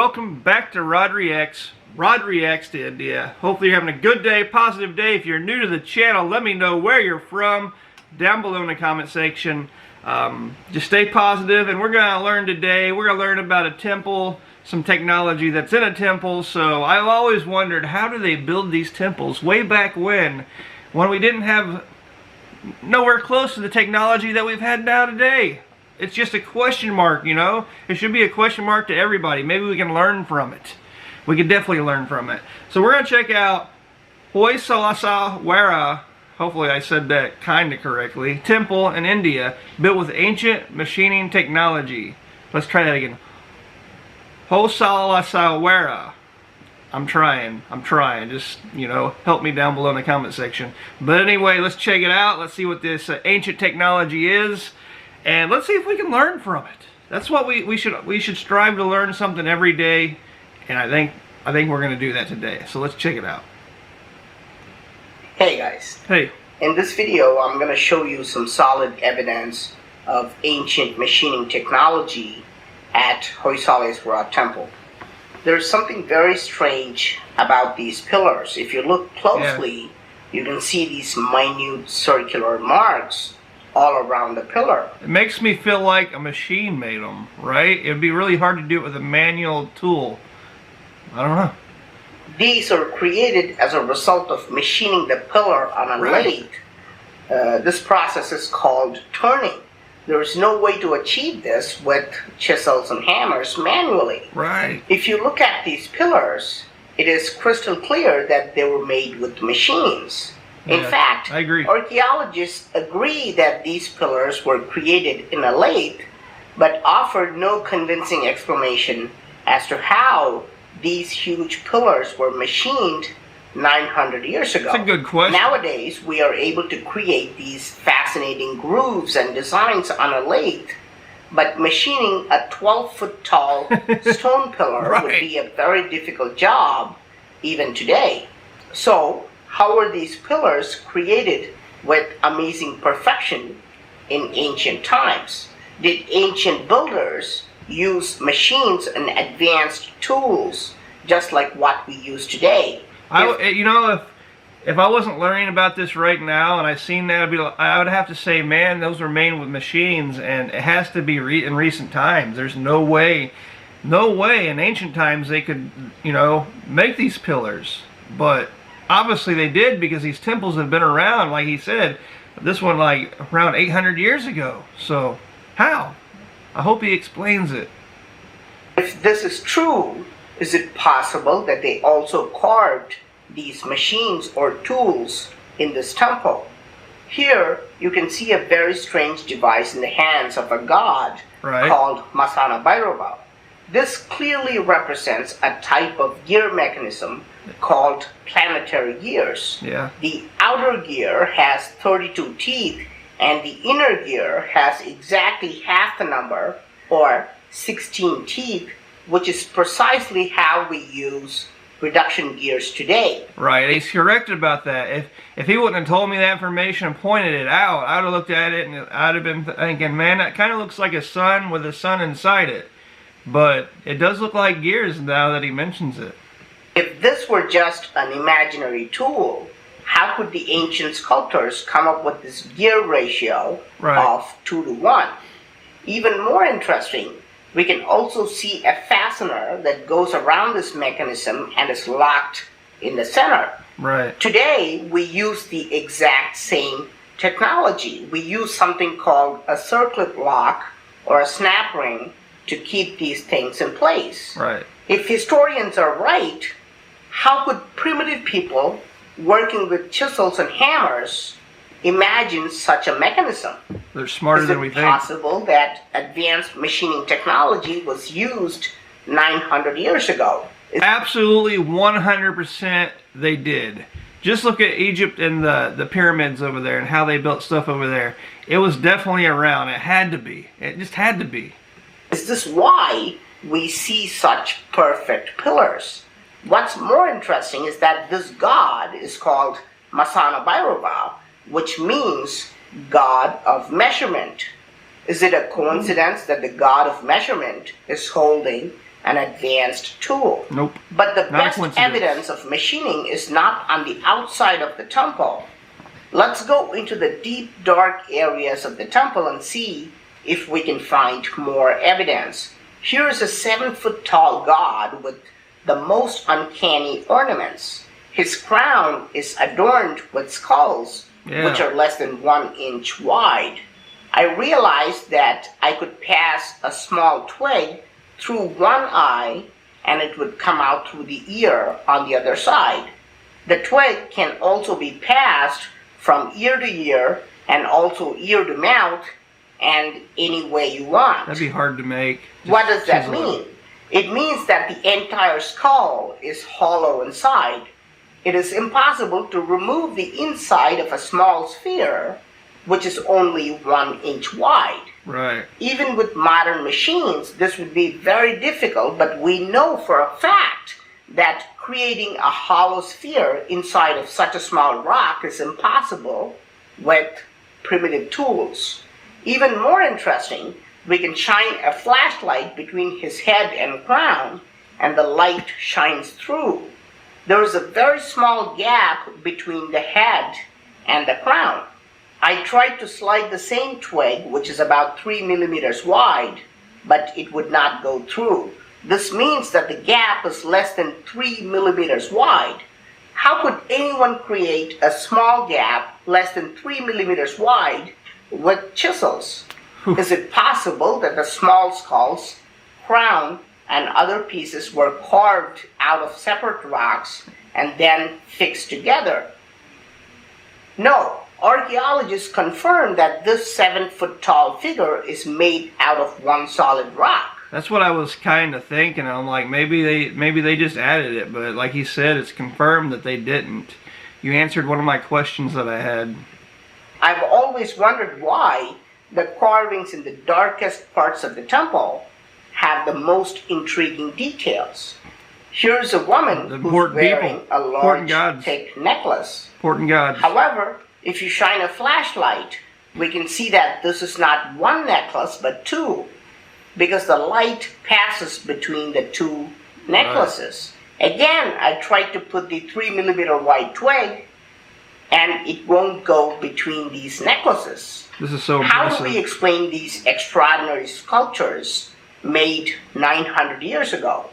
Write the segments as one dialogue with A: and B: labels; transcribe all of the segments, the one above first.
A: Welcome back to Rod Reacts to India. Hopefully you're having a good day, positive day. If you're new to the channel, let me know where you're from down below in the comment section. Just stay positive, and we're going to learn today. We're going to learn about a temple, some technology that's in a temple. So I've always wondered, how do they build these temples way back when we didn't have nowhere close to the technology that we've had now today? It's just a question mark, you know? It should be a question mark to everybody. Maybe we can learn from it. We can definitely learn from it. So we're going to check out Hoysaleswara, hopefully I said that kind of correctly, temple in India, built with ancient machining technology. Let's try that again. Hoysaleswara. I'm trying. Just, you know, help me down below in the comment section. But anyway, let's check it out. Let's see what this ancient technology is. And let's see if we can learn from it. That's what we should strive to learn something every day, and I think we're going to do that today. So let's check it out.
B: Hey guys.
A: Hey.
B: In this video, I'm going to show you some solid evidence of ancient machining technology at Hoysaleswara Temple. There's something very strange about these pillars. If you look closely, you can see these minute circular marks all around the pillar.
A: It makes me feel like a machine made them, right? It'd be really hard to do it with a manual tool. I don't know.
B: These are created as a result of machining the pillar on a lathe. This process is called turning. There is no way to achieve this with chisels and hammers manually.
A: Right.
B: If you look at these pillars, it is crystal clear that they were made with machines. In fact,
A: I agree.
B: Archaeologists agree that these pillars were created in a lathe, but offered no convincing explanation as to how these huge pillars were machined 900 years ago.
A: That's a good question.
B: Nowadays, we are able to create these fascinating grooves and designs on a lathe, but machining a 12-foot tall stone pillar would be a very difficult job even today. So, how were these pillars created with amazing perfection in ancient times? Did ancient builders use machines and advanced tools just like what we use today?
A: If I wasn't learning about this right now and I seen that, I would have to say, man, those were made with machines, and it has to be in recent times. There's no way in ancient times they could, you know, make these pillars. But obviously they did, because these temples have been around, like he said, this one like around 800 years ago. So how? I hope he explains it.
B: If this is true, is it possible that they also carved these machines or tools in this temple? Here you can see a very strange device in the hands of a god called Masana Bhairava. This clearly represents a type of gear mechanism called planetary gears. The outer gear has 32 teeth, and the inner gear has exactly half the number, or 16 teeth, which is precisely how we use reduction gears today.
A: Right, he's correct about that. If he wouldn't have told me that information and pointed it out, I'd have looked at it and I'd have been thinking, man, that kind of looks like a sun with a sun inside it. But it does look like gears now that he mentions it.
B: If this were just an imaginary tool, how could the ancient sculptors come up with this gear ratio of 2:1? Even more interesting, we can also see a fastener that goes around this mechanism and is locked in the center. Today, we use the exact same technology. We use something called a circlip lock or a snap ring to keep these things in place. If historians are right, how could primitive people working with chisels and hammers imagine such a mechanism?
A: They're smarter than we think.
B: Is it possible that advanced machining technology was used 900 years ago?
A: Absolutely 100% they did. Just look at Egypt and the pyramids over there and how they built stuff over there. It was definitely around. It had to be. It just had to be.
B: Is this why we see such perfect pillars? What's more interesting is that this god is called Masana Bhairava, which means God of measurement. Is it a coincidence that the god of measurement is holding an advanced tool.
A: Nope.
B: But the
A: Not a
B: best
A: coincidence.
B: evidence of machining is not on the outside of the temple. Let's go into the deep, dark areas of the temple and see if we can find more evidence. Here is a 7-foot tall god with the most uncanny ornaments. His crown is adorned with skulls, which are less than 1 inch wide. I realized that I could pass a small twig through one eye and it would come out through the ear on the other side. The twig can also be passed from ear to ear and also ear to mouth and any way you want.
A: That'd be hard to make.
B: What does that mean? It means that the entire skull is hollow inside. It is impossible to remove the inside of a small sphere, which is only 1 inch wide.
A: Right.
B: Even with modern machines, this would be very difficult, but we know for a fact that creating a hollow sphere inside of such a small rock is impossible with primitive tools. Even more interesting, we can shine a flashlight between his head and crown, and the light shines through. There is a very small gap between the head and the crown. I tried to slide the same twig, which is about 3 millimeters wide, but it would not go through. This means that the gap is less than 3 millimeters wide. How could anyone create a small gap less than 3 millimeters wide with chisels? Is it possible that the small skulls, crown, and other pieces were carved out of separate rocks and then fixed together? No, archaeologists confirm that this 7-foot tall figure is made out of one solid rock.
A: That's what I was kind of thinking. I'm like, maybe they just added it, but like he said, it's confirmed that they didn't. You answered one of my questions that I had.
B: I've always wondered why the carvings in the darkest parts of the temple have the most intriguing details. Here's a woman who's wearing a large, thick necklace.
A: Important gods.
B: However, if you shine a flashlight, we can see that this is not one necklace, but two, because the light passes between the two necklaces. Right. Again, I tried to put the 3 millimeter wide twig, and it won't go between these necklaces.
A: This is so impressive.
B: How do we explain these extraordinary sculptures made 900 years ago?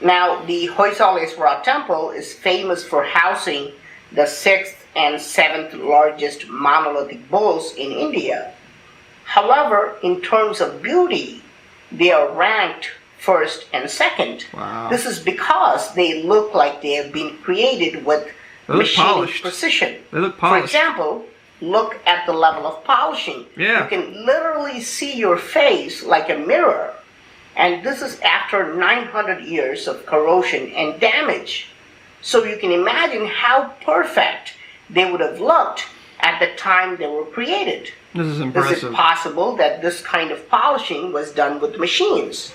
B: Now, the Hoysaleswara Temple is famous for housing the 6th and 7th largest monolithic bulls in India. However, in terms of beauty, they are ranked first and second.
A: Wow.
B: This is because they look like they have been created with machine precision.
A: They look polished.
B: For example, look at the level of polishing.
A: Yeah.
B: You can literally see your face like a mirror. And this is after 900 years of corrosion and damage. So you can imagine how perfect they would have looked at the time they were created.
A: This is impressive.
B: Is it possible that this kind of polishing was done with machines?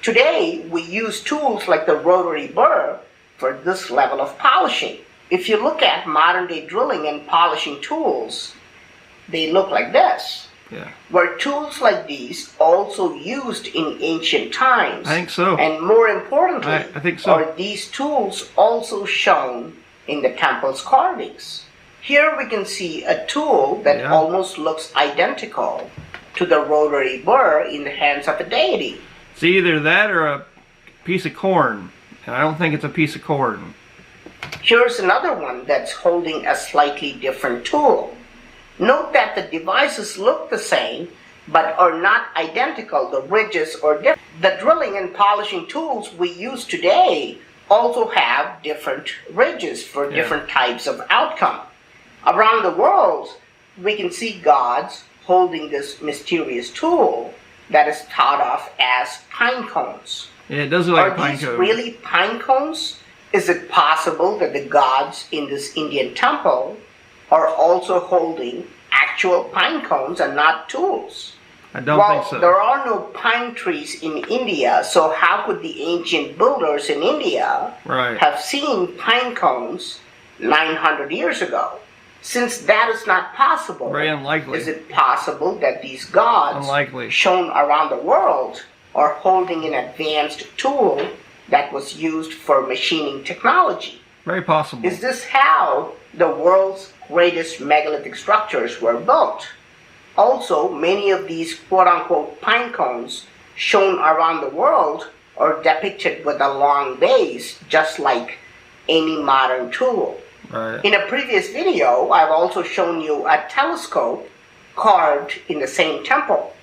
B: Today, we use tools like the rotary burr for this level of polishing. If you look at modern-day drilling and polishing tools, they look like this.
A: Yeah.
B: Were tools like these also used in ancient times?
A: I think so.
B: And more importantly,
A: I think so.
B: are these tools also shown in the temple's carvings? Here we can see a tool that almost looks identical to the rotary burr in the hands of a deity.
A: It's either that or a piece of corn, and I don't think it's a piece of corn.
B: Here's another one that's holding a slightly different tool. Note that the devices look the same, but are not identical. The ridges are different. The drilling and polishing tools we use today also have different ridges for different types of outcome. Around the world, we can see gods holding this mysterious tool that is thought of as pine cones.
A: Yeah, it does look like a pine cone.
B: Are these really pine cones? Is it possible that the gods in this Indian temple are also holding actual pine cones and not tools?
A: I don't think so.
B: There are no pine trees in India, so how could the ancient builders in India have seen pine cones 900 years ago? Since that is not possible,
A: very unlikely.
B: Is it possible that these gods shown around the world or holding an advanced tool that was used for machining technology.
A: Very possible.
B: Is this how the world's greatest megalithic structures were built? Also, many of these quote-unquote pine cones shown around the world are depicted with a long base, just like any modern tool.
A: Right.
B: In a previous video, I've also shown you a telescope carved in the same temple.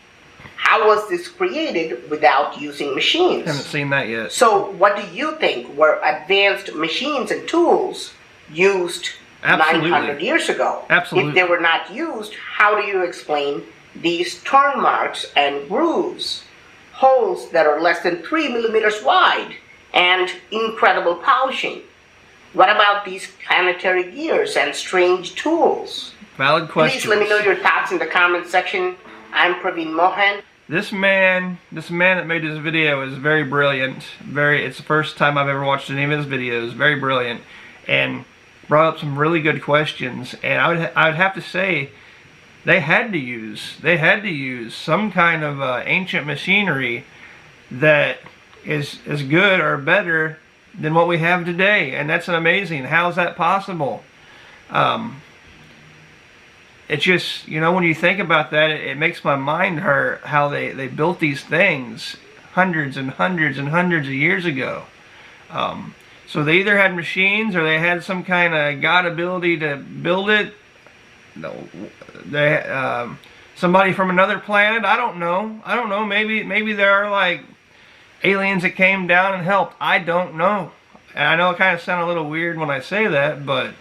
B: How was this created without using machines?
A: Haven't seen that yet.
B: So what do you think were advanced machines and tools used
A: Absolutely.
B: 900 years ago?
A: Absolutely.
B: If they were not used, how do you explain these turn marks and grooves? Holes that are less than 3 millimeters wide and incredible polishing. What about these planetary gears and strange tools?
A: Valid questions.
B: Please let me know your thoughts in the comment section. I'm Praveen Mohan.
A: This man that made this video is very brilliant. It's the first time I've ever watched any of his videos. Very brilliant, and brought up some really good questions. And I would have to say, they had to use some kind of ancient machinery that is as good or better than what we have today, and that's amazing. How's that possible? It's just, you know, when you think about that, it makes my mind hurt how they built these things hundreds and hundreds and hundreds of years ago. So they either had machines or they had some kind of god ability to build it. No, somebody from another planet. I don't know. Maybe there are like aliens that came down and helped. I don't know. And I know it kind of sounds a little weird when I say that, but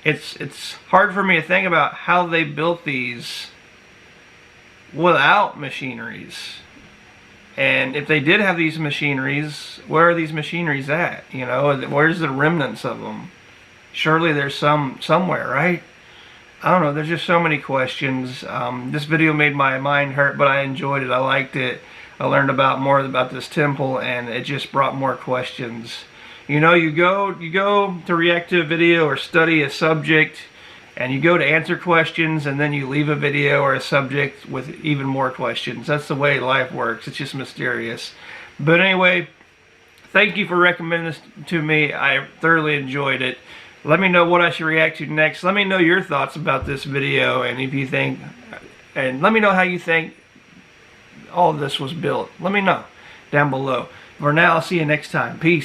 A: it's hard for me to think about how they built these without machineries. And if they did have these machineries, where are these machineries at? You know, where's the remnants of them? Surely there's somewhere, right? I don't know. There's just so many questions. This video made my mind hurt, but I enjoyed it. I liked it. I learned more about this temple, and it just brought more questions. You know, you go to react to a video or study a subject, and you go to answer questions, and then you leave a video or a subject with even more questions. That's the way life works. It's just mysterious. But anyway, thank you for recommending this to me. I thoroughly enjoyed it. Let me know what I should react to next. Let me know your thoughts about this video, and if you think, and let me know how you think all of this was built. Let me know down below. For now, I'll see you next time. Peace.